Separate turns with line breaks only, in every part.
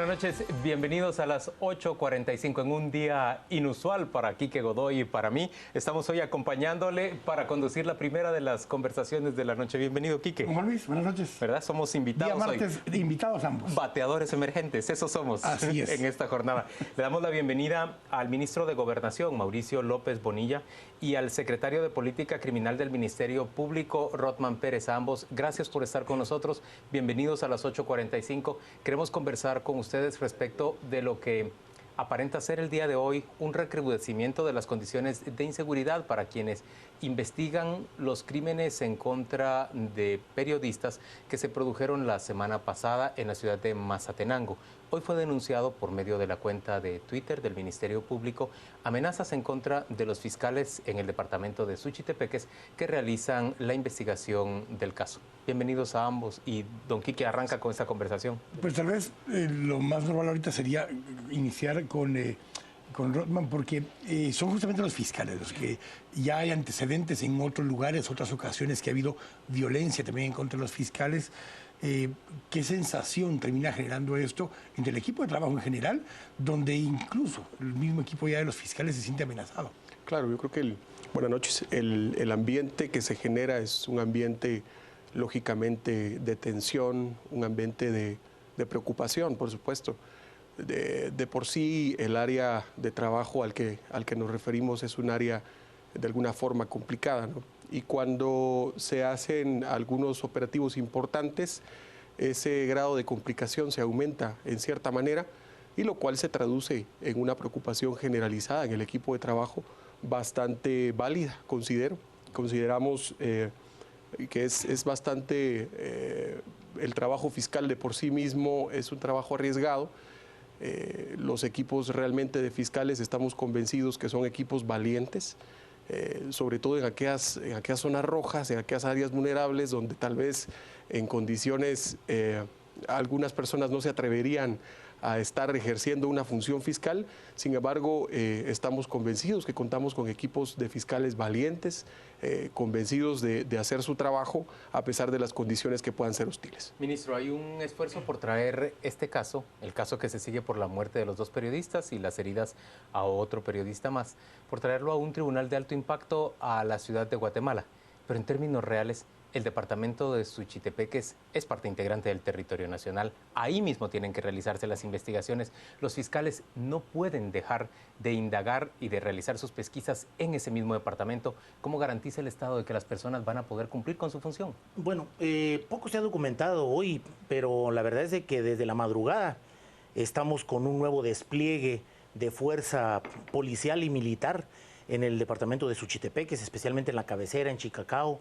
buenas noches. Bienvenidos a las 8:45 en un día inusual para Quique Godoy y para mí. Estamos hoy acompañándole para conducir la primera de las conversaciones de la noche. Bienvenido, Quique.
Juan Luis, buenas noches.
¿Verdad? Somos invitados
día martes,
hoy.
Invitados ambos.
Bateadores emergentes, eso somos.
Así es.
En esta jornada. Le damos la bienvenida al ministro de Gobernación, Mauricio López Bonilla, y al secretario de Política Criminal del Ministerio Público, Rothman Pérez. A ambos, gracias por estar con nosotros. Bienvenidos a las 8:45. Queremos conversar con ustedes respecto de lo que aparenta ser el día de hoy un recrudecimiento de las condiciones de inseguridad para quienes investigan los crímenes en contra de periodistas que se produjeron la semana pasada en la ciudad de Mazatenango. Hoy fue denunciado por medio de la cuenta de Twitter del Ministerio Público amenazas en contra de los fiscales en el departamento de Suchitepeques que realizan la investigación del caso. Bienvenidos a ambos y don Quique arranca con esta conversación.
Pues tal vez lo más normal ahorita sería iniciar con Rothman porque son justamente los fiscales los que ya hay antecedentes en otros lugares, otras ocasiones que ha habido violencia también en contra de los fiscales. ¿Qué sensación termina generando esto entre el equipo de trabajo en general, donde incluso el mismo equipo ya de los fiscales se siente amenazado?
Claro, yo creo que buenas noches. El ambiente que se genera es un ambiente lógicamente de tensión, un ambiente de preocupación, por supuesto. De por sí el área de trabajo al que nos referimos es un área de alguna forma complicada, ¿no? Y cuando se hacen algunos operativos importantes, ese grado de complicación se aumenta en cierta manera, y lo cual se traduce en una preocupación generalizada en el equipo de trabajo bastante válida, consideramos que es bastante, el trabajo fiscal de por sí mismo es un trabajo arriesgado. Los equipos realmente de fiscales estamos convencidos que son equipos valientes, sobre todo en aquellas zonas rojas, en aquellas áreas vulnerables donde tal vez en condiciones algunas personas no se atreverían a estar ejerciendo una función fiscal. Sin embargo, estamos convencidos que contamos con equipos de fiscales valientes, convencidos de hacer su trabajo a pesar de las condiciones que puedan ser hostiles.
Ministro, hay un esfuerzo por traer este caso, el caso que se sigue por la muerte de los dos periodistas y las heridas a otro periodista más, por traerlo a un tribunal de alto impacto a la ciudad de Guatemala. Pero en términos reales, el departamento de Suchitepeques es parte integrante del territorio nacional. Ahí mismo tienen que realizarse las investigaciones. Los fiscales no pueden dejar de indagar y de realizar sus pesquisas en ese mismo departamento. ¿Cómo garantiza el Estado de que las personas van a poder cumplir con su función?
Bueno, poco se ha documentado hoy, pero la verdad es de que desde la madrugada estamos con un nuevo despliegue de fuerza policial y militar en el departamento de Suchitepeques, especialmente en la cabecera, en Chicacao,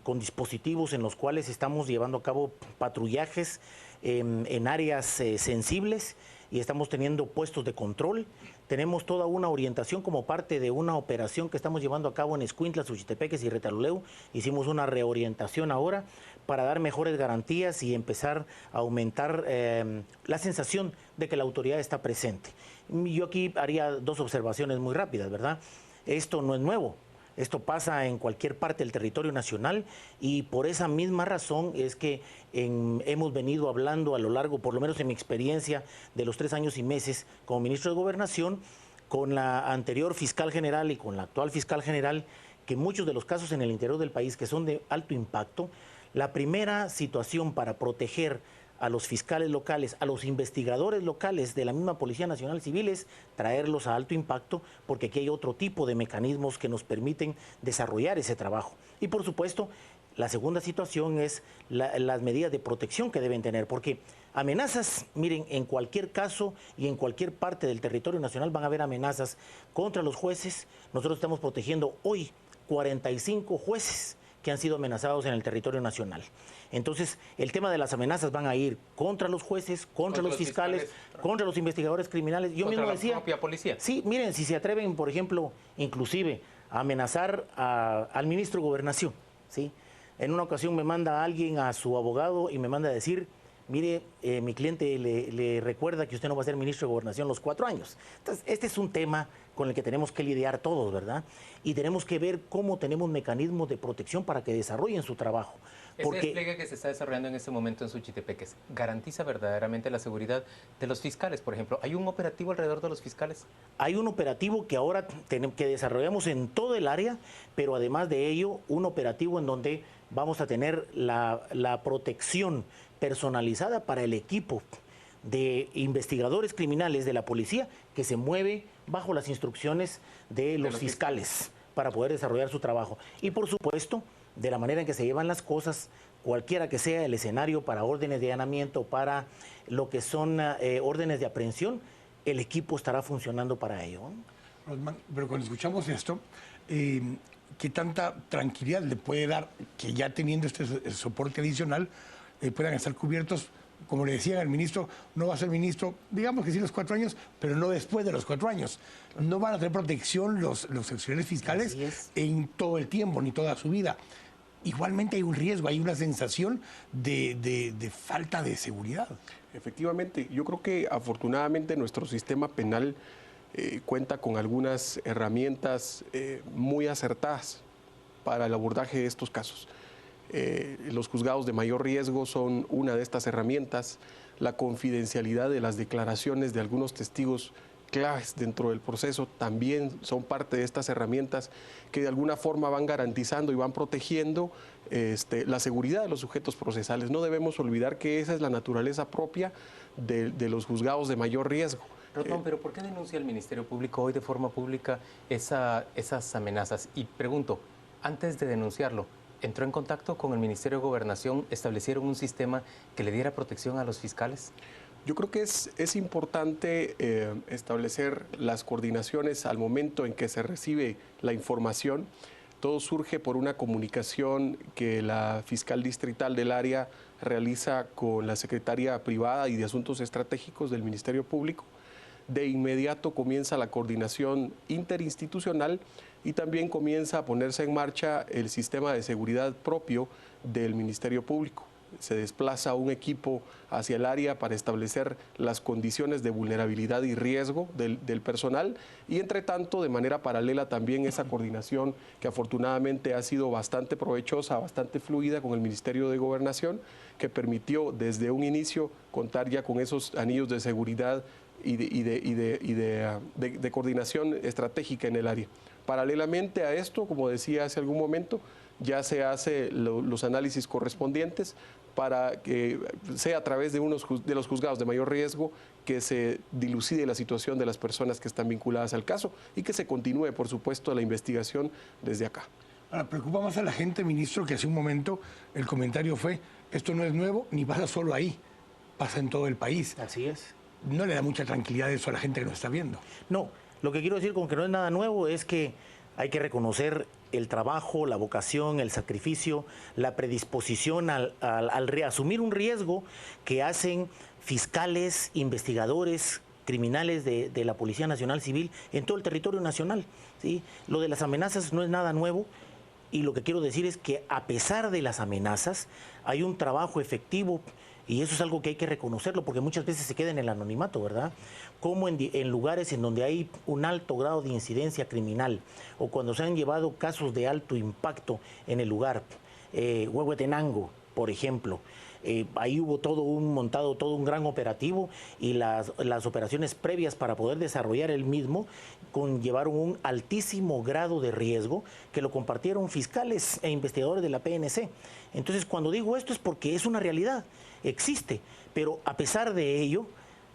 con dispositivos en los cuales estamos llevando a cabo patrullajes en áreas sensibles y estamos teniendo puestos de control. Tenemos toda una orientación como parte de una operación que estamos llevando a cabo en Escuintla, Suchitepeques y Retaluleu. Hicimos una reorientación ahora para dar mejores garantías y empezar a aumentar la sensación de que la autoridad está presente. Yo aquí haría dos observaciones muy rápidas, ¿verdad? Esto no es nuevo. Esto pasa en cualquier parte del territorio nacional y por esa misma razón es que hemos venido hablando a lo largo, por lo menos en mi experiencia de los 3 años y meses como ministro de Gobernación, con la anterior fiscal general y con la actual fiscal general, que muchos de los casos en el interior del país que son de alto impacto, la primera situación para proteger a los fiscales locales, a los investigadores locales de la misma Policía Nacional Civil es traerlos a alto impacto, porque aquí hay otro tipo de mecanismos que nos permiten desarrollar ese trabajo. Y por supuesto, la segunda situación es las medidas de protección que deben tener, porque amenazas, miren, en cualquier caso y en cualquier parte del territorio nacional van a haber amenazas contra los jueces. Nosotros estamos protegiendo hoy 45 jueces que han sido amenazados en el territorio nacional. Entonces, el tema de las amenazas van a ir contra los jueces, contra los fiscales, contra los investigadores criminales. Yo mismo decía,
la propia policía.
Sí, miren, si se atreven, por ejemplo, inclusive a amenazar al ministro de Gobernación, ¿sí? En una ocasión me manda alguien a su abogado y me manda a decir, mire, mi cliente le recuerda que usted no va a ser ministro de Gobernación los 4 años. Entonces, este es un tema con el que tenemos que lidiar todos, ¿verdad? Y tenemos que ver cómo tenemos mecanismos de protección para que desarrollen su trabajo.
Ese despliegue que se está desarrollando en este momento en Suchitepeques, ¿garantiza verdaderamente la seguridad de los fiscales? Por ejemplo, ¿hay un operativo alrededor de los fiscales?
Hay un operativo que ahora que desarrollamos en todo el área, pero además de ello, un operativo en donde vamos a tener la protección personalizada para el equipo de investigadores criminales de la policía que se mueve bajo las instrucciones de los fiscales para poder desarrollar su trabajo. Y por supuesto, de la manera en que se llevan las cosas, cualquiera que sea el escenario para órdenes de allanamiento, para lo que son órdenes de aprehensión, el equipo estará funcionando para ello.
Rotman, pero cuando escuchamos esto, ¿qué tanta tranquilidad le puede dar que ya teniendo este soporte adicional puedan estar cubiertos? Como le decían al ministro, no va a ser ministro, digamos que sí los 4 años, pero no después de los 4 años. No van a tener protección los auxiliares fiscales en todo el tiempo, ni toda su vida. Igualmente hay un riesgo, hay una sensación de falta de seguridad.
Efectivamente, yo creo que afortunadamente nuestro sistema penal cuenta con algunas herramientas muy acertadas para el abordaje de estos casos. Los juzgados de mayor riesgo son una de estas herramientas. La confidencialidad de las declaraciones de algunos testigos claves dentro del proceso también son parte de estas herramientas que de alguna forma van garantizando y van protegiendo la seguridad de los sujetos procesales. No debemos olvidar que esa es la naturaleza propia de los juzgados de mayor riesgo.
Rotman, pero ¿por qué denuncia el Ministerio Público hoy de forma pública esas amenazas? Y pregunto, antes de denunciarlo, ¿entró en contacto con el Ministerio de Gobernación? ¿Establecieron un sistema que le diera protección a los fiscales?
Yo creo que es importante establecer las coordinaciones al momento en que se recibe la información. Todo surge por una comunicación que la fiscal distrital del área realiza con la secretaria privada y de Asuntos Estratégicos del Ministerio Público. De inmediato comienza la coordinación interinstitucional y también comienza a ponerse en marcha el sistema de seguridad propio del Ministerio Público. Se desplaza un equipo hacia el área para establecer las condiciones de vulnerabilidad y riesgo del personal y entre tanto de manera paralela también esa coordinación que afortunadamente ha sido bastante provechosa, bastante fluida con el Ministerio de Gobernación, que permitió desde un inicio contar ya con esos anillos de seguridad y de coordinación estratégica en el área. Paralelamente a esto, como decía hace algún momento, ya se hace los análisis correspondientes para que sea a través de los juzgados de mayor riesgo que se dilucide la situación de las personas que están vinculadas al caso y que se continúe, por supuesto, la investigación desde acá.
Ahora, preocupa más a la gente, ministro, que hace un momento el comentario fue, esto no es nuevo ni pasa solo ahí, pasa en todo el país.
Así es.
No le da mucha tranquilidad eso a la gente que nos está viendo.
No, lo que quiero decir con que no es nada nuevo es que hay que reconocer el trabajo, la vocación, el sacrificio, la predisposición al reasumir un riesgo que hacen fiscales, investigadores, criminales de la Policía Nacional Civil en todo el territorio nacional, ¿sí? Lo de las amenazas no es nada nuevo y lo que quiero decir es que a pesar de las amenazas hay un trabajo efectivo. Y eso es algo que hay que reconocerlo, porque muchas veces se queda en el anonimato, ¿verdad? Como en lugares en donde hay un alto grado de incidencia criminal, o cuando se han llevado casos de alto impacto en el lugar, Huehuetenango, por ejemplo, ahí hubo todo un gran operativo y las operaciones previas para poder desarrollar el mismo conllevaron un altísimo grado de riesgo que lo compartieron fiscales e investigadores de la PNC. Entonces, cuando digo esto es porque es una realidad, existe, pero a pesar de ello,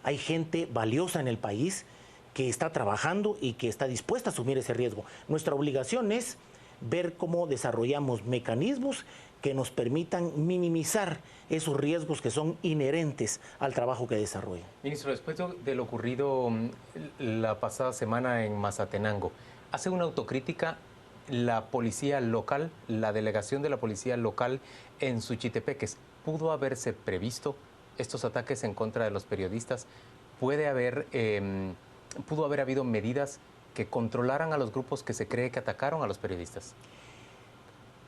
hay gente valiosa en el país que está trabajando y que está dispuesta a asumir ese riesgo. Nuestra obligación es ver cómo desarrollamos mecanismos que nos permitan minimizar esos riesgos que son inherentes al trabajo que desarrollan.
Ministro, después de lo ocurrido la pasada semana en Mazatenango, ¿hace una autocrítica la policía local, la delegación de la policía local en Suchitepeques? ¿Pudo haberse previsto estos ataques en contra de los periodistas? ¿Pudo haber habido medidas que controlaran a los grupos que se cree que atacaron a los periodistas?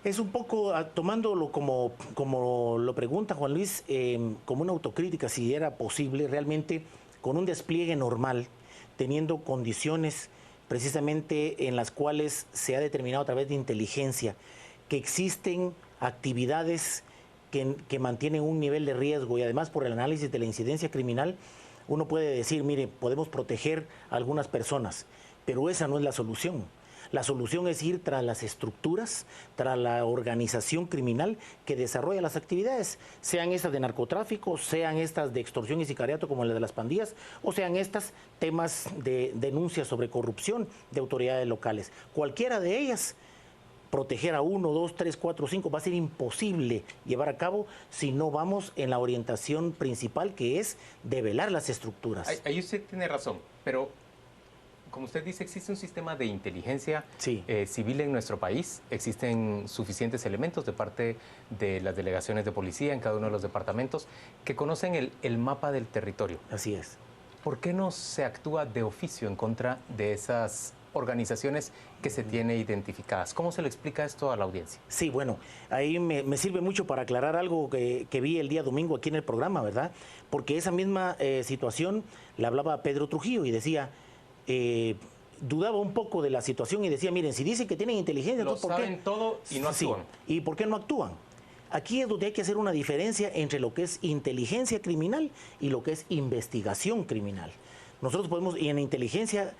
Es un poco, tomándolo como lo pregunta Juan Luis, como una autocrítica, si era posible realmente con un despliegue normal, teniendo condiciones precisamente en las cuales se ha determinado a través de inteligencia que existen actividades que mantienen un nivel de riesgo, y además por el análisis de la incidencia criminal, uno puede decir, mire, podemos proteger a algunas personas, pero esa no es la solución. La solución es ir tras las estructuras, tras la organización criminal que desarrolla las actividades, sean estas de narcotráfico, sean estas de extorsión y sicariato como la de las pandillas, o sean estas temas de denuncias sobre corrupción de autoridades locales. Cualquiera de ellas, proteger a 1, 2, 3, 4, 5 va a ser imposible llevar a cabo si no vamos en la orientación principal, que es develar las estructuras.
Ahí usted tiene razón, pero como usted dice, existe un sistema de inteligencia civil en nuestro país. Existen suficientes elementos de parte de las delegaciones de policía en cada uno de los departamentos que conocen el mapa del territorio.
Así es.
¿Por qué no se actúa de oficio en contra de esas organizaciones que se tiene identificadas? ¿Cómo se le explica esto a la audiencia?
Sí, bueno, ahí me sirve mucho para aclarar algo que vi el día domingo aquí en el programa, ¿verdad? Porque esa misma situación la hablaba Pedro Trujillo y decía, dudaba un poco de la situación y decía, miren, si dicen que tienen inteligencia,
lo saben todo y no actúan.
Sí. ¿Y por qué no actúan? Aquí es donde hay que hacer una diferencia entre lo que es inteligencia criminal y lo que es investigación criminal. Nosotros podemos, y en la inteligencia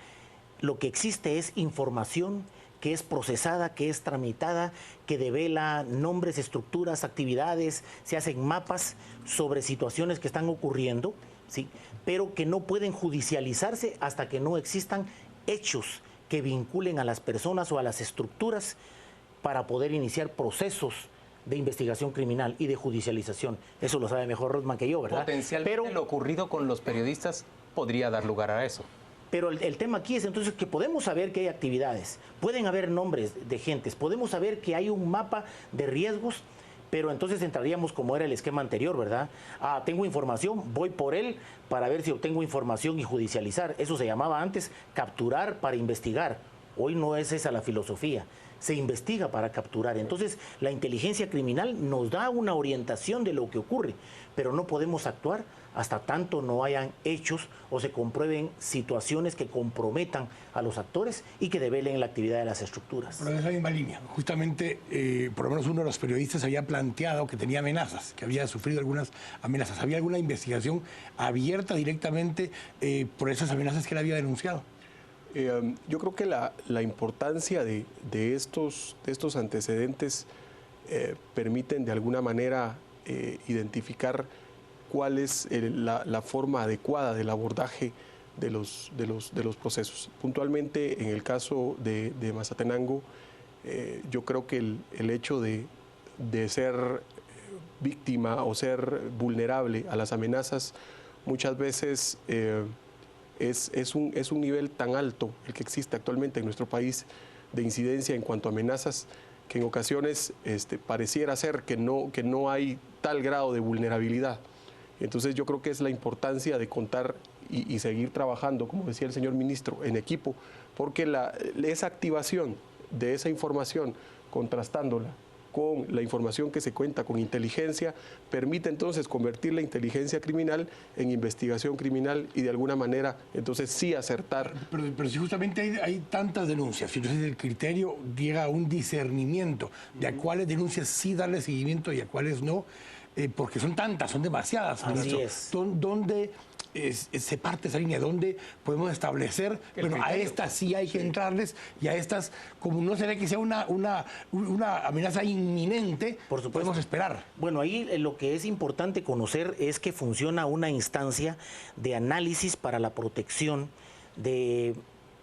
lo que existe es información que es procesada, que es tramitada, que devela nombres, estructuras, actividades, se hacen mapas sobre situaciones que están ocurriendo, ¿sí? Pero que no pueden judicializarse hasta que no existan hechos que vinculen a las personas o a las estructuras para poder iniciar procesos de investigación criminal y de judicialización. Eso lo sabe mejor Rodman que yo, ¿verdad?
Potencialmente lo ocurrido con los periodistas podría dar lugar a eso.
Pero el tema aquí es entonces que podemos saber que hay actividades, pueden haber nombres de gentes, podemos saber que hay un mapa de riesgos, pero entonces entraríamos como era el esquema anterior, ¿verdad? Ah, tengo información, voy por él para ver si obtengo información y judicializar. Eso se llamaba antes capturar para investigar. Hoy no es esa la filosofía. Se investiga para capturar. Entonces, la inteligencia criminal nos da una orientación de lo que ocurre, pero no podemos actuar hasta tanto no hayan hechos o se comprueben situaciones que comprometan a los actores y que develen la actividad de las estructuras.
Pero en esa misma línea, justamente, por lo menos uno de los periodistas había planteado que tenía amenazas, que había sufrido algunas amenazas. ¿Había alguna investigación abierta directamente por esas amenazas que él había denunciado?
Yo creo que la importancia de estos antecedentes permiten de alguna manera identificar cuál es la forma adecuada del abordaje de los procesos. Puntualmente, en el caso de Mazatenango, yo creo que el hecho de ser víctima o ser vulnerable a las amenazas muchas veces es un nivel tan alto el que existe actualmente en nuestro país de incidencia en cuanto a amenazas, que en ocasiones pareciera ser que no hay tal grado de vulnerabilidad. Entonces yo creo que es la importancia de contar y seguir trabajando, como decía el señor ministro, en equipo, porque esa activación de esa información, contrastándola con la información que se cuenta con inteligencia, permite entonces convertir la inteligencia criminal en investigación criminal y de alguna manera entonces sí acertar.
Pero si justamente hay tantas denuncias, entonces el criterio llega a un discernimiento de a cuáles denuncias sí darle seguimiento y a cuáles no, porque son tantas, son demasiadas.
Así es.
¿Dónde se parte esa línea? ¿Dónde podemos establecer, bueno, a estas sí hay que entrarles y a estas, como no se ve que sea una amenaza inminente, podemos esperar?
Bueno, ahí lo que es importante conocer es que funciona una instancia de análisis para la protección de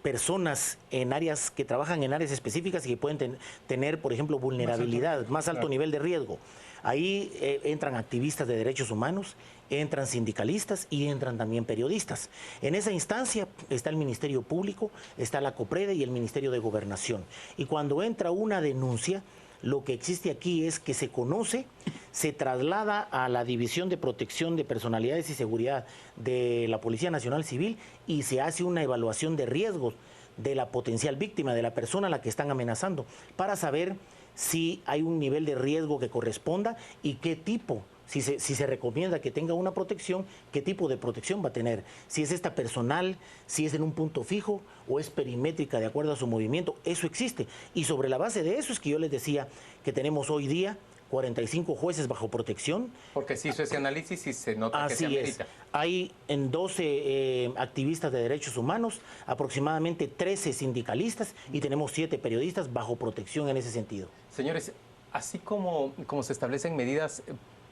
personas en áreas que trabajan en áreas específicas y que pueden tener, por ejemplo, vulnerabilidad, más alto nivel de riesgo. Ahí entran activistas de derechos humanos, entran sindicalistas y entran también periodistas. En esa instancia está el Ministerio Público, está la COPREDE y el Ministerio de Gobernación. Y cuando entra una denuncia, lo que existe aquí es que se conoce, se traslada a la División de Protección de Personalidades y Seguridad de la Policía Nacional Civil y se hace una evaluación de riesgos de la potencial víctima, de la persona a la que están amenazando, para saber si hay un nivel de riesgo que corresponda y qué tipo, Si se recomienda que tenga una protección, ¿qué tipo de protección va a tener? Si es esta personal, si es en un punto fijo o es perimétrica de acuerdo a su movimiento, eso existe. Y sobre la base de eso es que yo les decía que tenemos hoy día 45 jueces bajo protección.
Porque se hizo ese análisis y se nota que se amerita.
Hay en 12 activistas de derechos humanos, aproximadamente 13 sindicalistas y tenemos 7 periodistas bajo protección en ese sentido.
Señores, así como se establecen medidas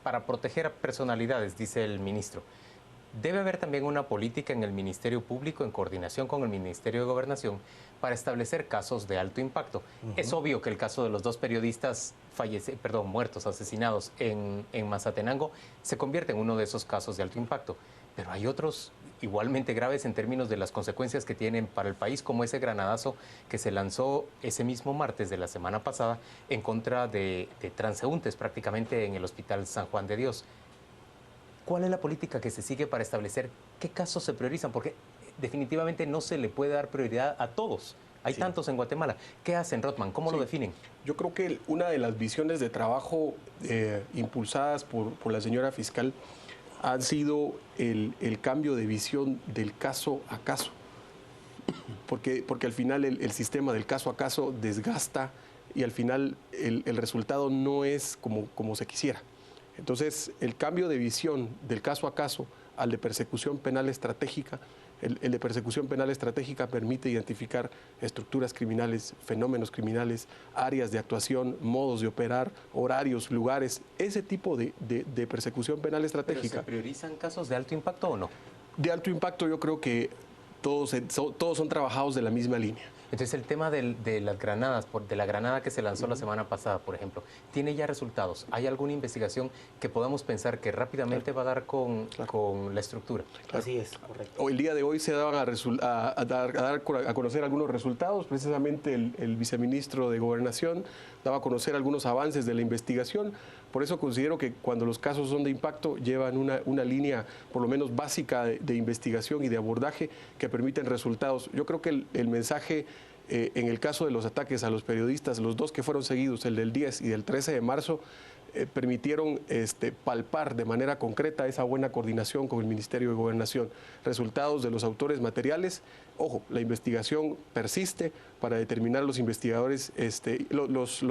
para proteger a personalidades, dice el ministro, debe haber también una política en el Ministerio Público en coordinación con el Ministerio de Gobernación para establecer casos de alto impacto. Es obvio que el caso de los 2 periodistas muertos, asesinados en Mazatenango, se convierte en uno de esos casos de alto impacto. Pero hay otros igualmente graves en términos de las consecuencias que tienen para el país, como ese granadazo que se lanzó ese mismo martes de la semana pasada en contra de transeúntes prácticamente en el Hospital San Juan de Dios. ¿Cuál es la política que se sigue para establecer qué casos se priorizan? Porque definitivamente no se le puede dar prioridad a todos. Hay tantos en Guatemala. ¿Qué hacen, Rothman? ¿Cómo lo definen?
Yo creo que una de las visiones de trabajo impulsadas por la señora fiscal ha sido el cambio de visión del caso a caso. Porque al final el sistema del caso a caso desgasta y al final el resultado no es como se quisiera. Entonces, el cambio de visión del caso a caso al de persecución penal estratégica, el de persecución penal estratégica permite identificar estructuras criminales, fenómenos criminales, áreas de actuación, modos de operar, horarios, lugares, ese tipo de persecución penal estratégica.
¿Pero se priorizan casos de alto impacto o no?
De alto impacto yo creo que todos son trabajados de la misma línea.
Entonces el tema de las granadas, de la granada que se lanzó la semana pasada, por ejemplo, ¿tiene ya resultados? ¿Hay alguna investigación que podamos pensar que rápidamente va a dar con la estructura?
Así es, correcto.
El día de hoy se daban a dar a conocer algunos resultados. Precisamente el viceministro de Gobernación daba a conocer algunos avances de la investigación. Por eso considero que cuando los casos son de impacto llevan una línea por lo menos básica de investigación y de abordaje que permiten resultados. Yo creo que el mensaje en el caso de los ataques a los periodistas, los 2 que fueron seguidos, el del 10 y del 13 de marzo, permitieron palpar de manera concreta esa buena coordinación con el Ministerio de Gobernación. Resultados de los autores materiales. Ojo, la investigación persiste para determinar los investigadores, los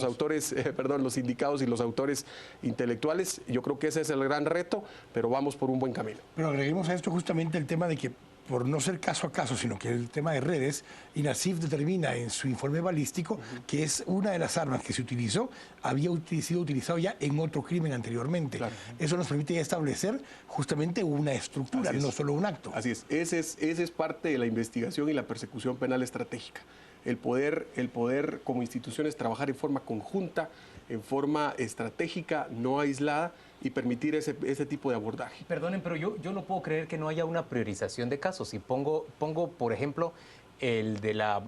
autores, los sindicados y los autores intelectuales. Yo creo que ese es el gran reto, pero vamos por un buen camino.
Pero agreguemos a esto justamente el tema de que, por no ser caso a caso, sino que el tema de redes, INASIF determina en su informe balístico que es una de las armas que se utilizó, había sido utilizado ya en otro crimen anteriormente. Claro. Eso nos permite ya establecer justamente una estructura, no solo un acto.
Así es, ese es parte de la investigación y la persecución penal estratégica. El poder como instituciones trabajar en forma conjunta, en forma estratégica, no aislada, y permitir ese tipo de abordaje.
Perdonen, pero yo no puedo creer que no haya una priorización de casos. Y pongo, por ejemplo, el de la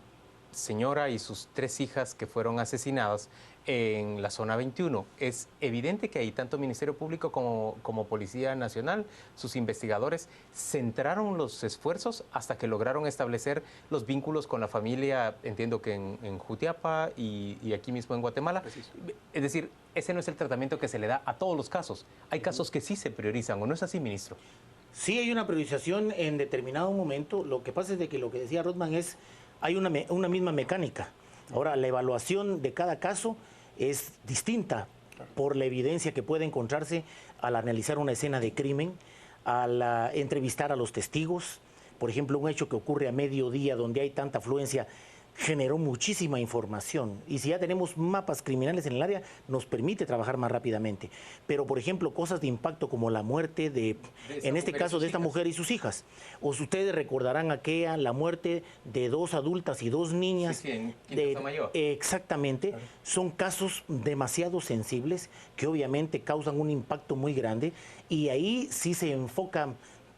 señora y sus 3 hijas que fueron asesinadas en la zona 21. Es evidente que ahí tanto Ministerio Público como Policía Nacional, sus investigadores, centraron los esfuerzos hasta que lograron establecer los vínculos con la familia, entiendo que en Jutiapa y aquí mismo en Guatemala. Es decir, ese no es el tratamiento que se le da a todos los casos. Hay casos que sí se priorizan, ¿o no es así, ministro?
Sí hay una priorización en determinado momento. Lo que pasa es de que lo que decía Rothman es, hay una misma mecánica. Ahora, la evaluación de cada caso es distinta por la evidencia que puede encontrarse al analizar una escena de crimen, al entrevistar a los testigos. Por ejemplo, un hecho que ocurre a mediodía donde hay tanta afluencia generó muchísima información, y si ya tenemos mapas criminales en el área nos permite trabajar más rápidamente. Pero por ejemplo, cosas de impacto como la muerte en este caso de esta mujer y sus hijas, o ustedes recordarán la muerte de 2 adultas y 2 niñas.
Sí, en Quinta Mayor.
Exactamente, claro. Son casos demasiado sensibles que obviamente causan un impacto muy grande, y ahí sí se enfoca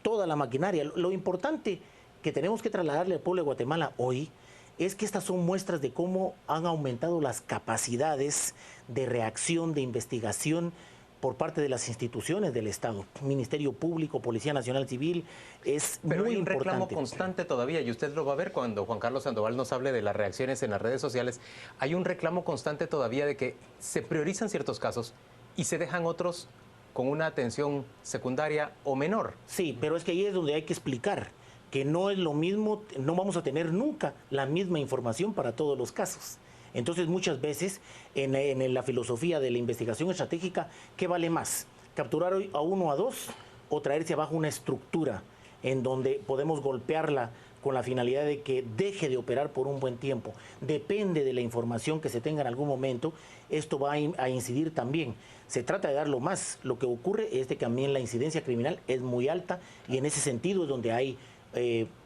toda la maquinaria. Lo importante que tenemos que trasladarle al pueblo de Guatemala hoy es que estas son muestras de cómo han aumentado las capacidades de reacción, de investigación por parte de las instituciones del Estado, Ministerio Público, Policía Nacional Civil, es muy importante.
Pero hay un reclamo constante todavía, y usted lo va a ver cuando Juan Carlos Sandoval nos hable de las reacciones en las redes sociales. Hay un reclamo constante todavía de que se priorizan ciertos casos, y se dejan otros con una atención secundaria o menor.
Sí, pero es que ahí es donde hay que explicar que no es lo mismo, no vamos a tener nunca la misma información para todos los casos. Entonces, muchas veces, en la filosofía de la investigación estratégica, ¿qué vale más? ¿Capturar a uno o a dos o traerse abajo una estructura en donde podemos golpearla con la finalidad de que deje de operar por un buen tiempo? Depende de la información que se tenga en algún momento, esto va a incidir también. Se trata de darlo más. Lo que ocurre es de que también la incidencia criminal es muy alta y en ese sentido es donde hay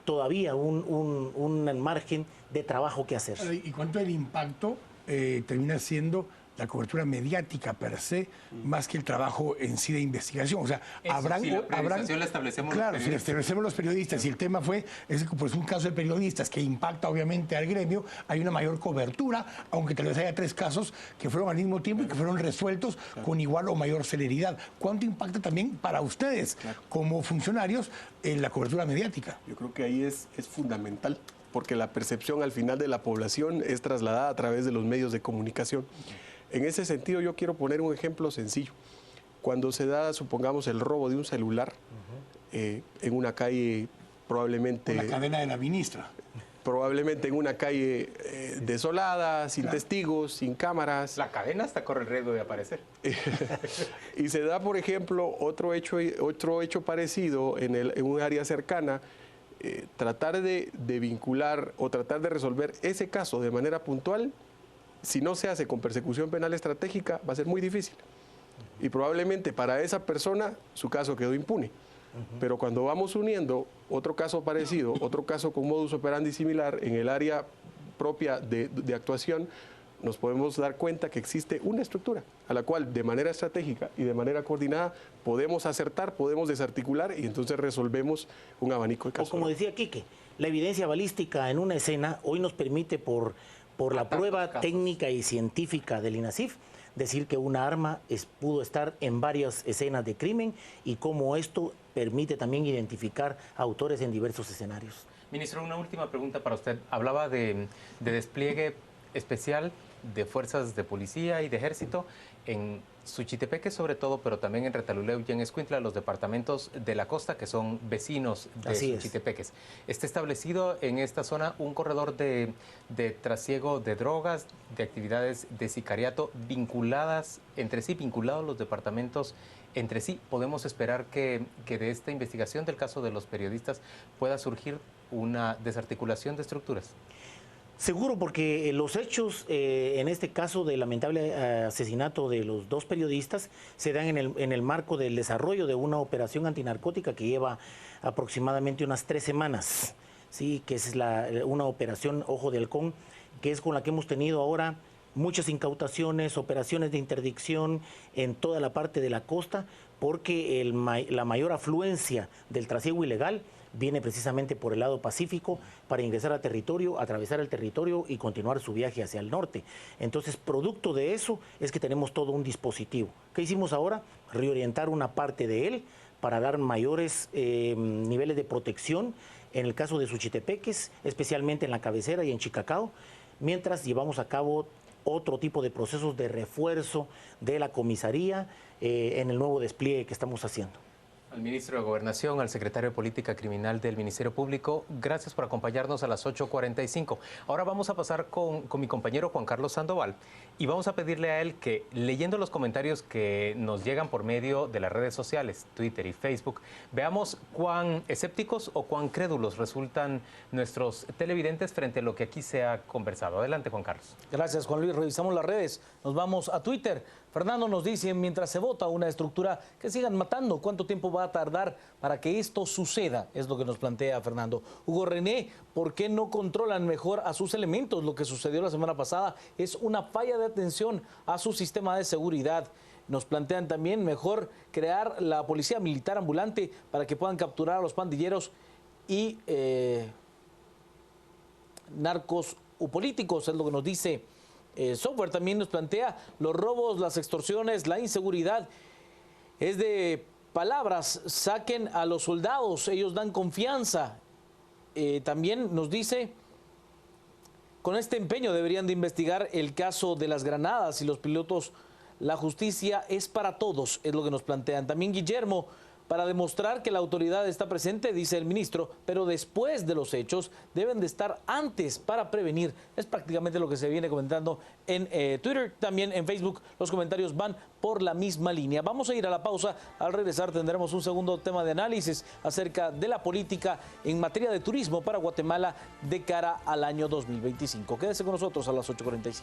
todavía un margen de trabajo que hacer.
¿Y cuánto el impacto termina siendo la cobertura mediática per se, más que el trabajo en sí de investigación? O sea, habrán...
Si la periodización la establecemos
claro,
los
si la establecemos los periodistas, y el tema fue, pues un caso de periodistas que impacta obviamente al gremio, hay una mayor cobertura, aunque tal vez haya 3 casos que fueron al mismo tiempo y que fueron resueltos con igual o mayor celeridad. ¿Cuánto impacta también para ustedes como funcionarios en la cobertura mediática?
Yo creo que ahí es fundamental, porque la percepción al final de la población es trasladada a través de los medios de comunicación. En ese sentido, yo quiero poner un ejemplo sencillo. Cuando se da, supongamos, el robo de un celular en una calle probablemente...
Con la cadena de la ministra.
Probablemente en una calle desolada, sin testigos, sin cámaras.
La cadena hasta corre el riesgo de aparecer.
Y se da, por ejemplo, otro hecho parecido en un área cercana. Tratar de vincular o tratar de resolver ese caso de manera puntual, si no se hace con persecución penal estratégica, va a ser muy difícil. Y probablemente para esa persona su caso quedó impune. Pero cuando vamos uniendo otro caso parecido, otro caso con modus operandi similar en el área propia de actuación, nos podemos dar cuenta que existe una estructura a la cual de manera estratégica y de manera coordinada podemos acertar, podemos desarticular y entonces resolvemos un abanico de casos.
O como decía Quique, la evidencia balística en una escena hoy nos permite por la prueba técnica y científica del INASIF decir que una arma pudo estar en varias escenas de crimen y cómo esto permite también identificar autores en diversos escenarios.
Ministro, una última pregunta para usted. Hablaba de despliegue especial de fuerzas de policía y de ejército en Suchitepeques sobre todo, pero también en Retalhuleu y en Escuintla, los departamentos de la costa que son vecinos de Suchitepeques. ¿Está establecido en esta zona un corredor de trasiego de drogas, de actividades de sicariato vinculadas entre sí, vinculados los departamentos entre sí? ¿Podemos esperar que de esta investigación del caso de los periodistas pueda surgir una desarticulación de estructuras?
Seguro, porque los hechos, en este caso del lamentable asesinato de los 2 periodistas, se dan en el marco del desarrollo de una operación antinarcótica que lleva aproximadamente unas 3 semanas, ¿sí? Que es una operación Ojo de Halcón, que es con la que hemos tenido ahora muchas incautaciones, operaciones de interdicción en toda la parte de la costa, porque la mayor afluencia del trasiego ilegal viene precisamente por el lado pacífico para ingresar al territorio, atravesar el territorio y continuar su viaje hacia el norte. Entonces, producto de eso es que tenemos todo un dispositivo. ¿Qué hicimos ahora? Reorientar una parte de él para dar mayores niveles de protección en el caso de Suchitepeques, especialmente en la cabecera y en Chicacao, mientras llevamos a cabo otro tipo de procesos de refuerzo de la comisaría en el nuevo despliegue que estamos haciendo.
Al ministro de Gobernación, al secretario de Política Criminal del Ministerio Público, gracias por acompañarnos a las 8:45. Ahora vamos a pasar con mi compañero Juan Carlos Sandoval y vamos a pedirle a él que, leyendo los comentarios que nos llegan por medio de las redes sociales, Twitter y Facebook, veamos cuán escépticos o cuán crédulos resultan nuestros televidentes frente a lo que aquí se ha conversado. Adelante, Juan Carlos.
Gracias, Juan Luis. Revisamos las redes. Nos vamos a Twitter. Fernando nos dice, mientras se vota una estructura, que sigan matando. ¿Cuánto tiempo va a tardar para que esto suceda? Es lo que nos plantea Fernando. Hugo René, ¿por qué no controlan mejor a sus elementos? Lo que sucedió la semana pasada es una falla de atención a su sistema de seguridad. Nos plantean también mejor crear la policía militar ambulante para que puedan capturar a los pandilleros y narcos o políticos, es lo que nos dice Software. También nos plantea los robos, las extorsiones, la inseguridad. Es de palabras, saquen a los soldados, ellos dan confianza. También nos dice, con este empeño deberían de investigar el caso de las granadas y los pilotos la justicia es para todos, es lo que nos plantean. También Guillermo, para demostrar que la autoridad está presente, dice el ministro, pero después de los hechos deben de estar antes para prevenir. Es prácticamente lo que se viene comentando en Twitter, también en Facebook. Los comentarios van por la misma línea. Vamos a ir a la pausa. Al regresar tendremos un segundo tema de análisis acerca de la política en materia de turismo para Guatemala de cara al año 2025. Quédese con nosotros a las 8:45.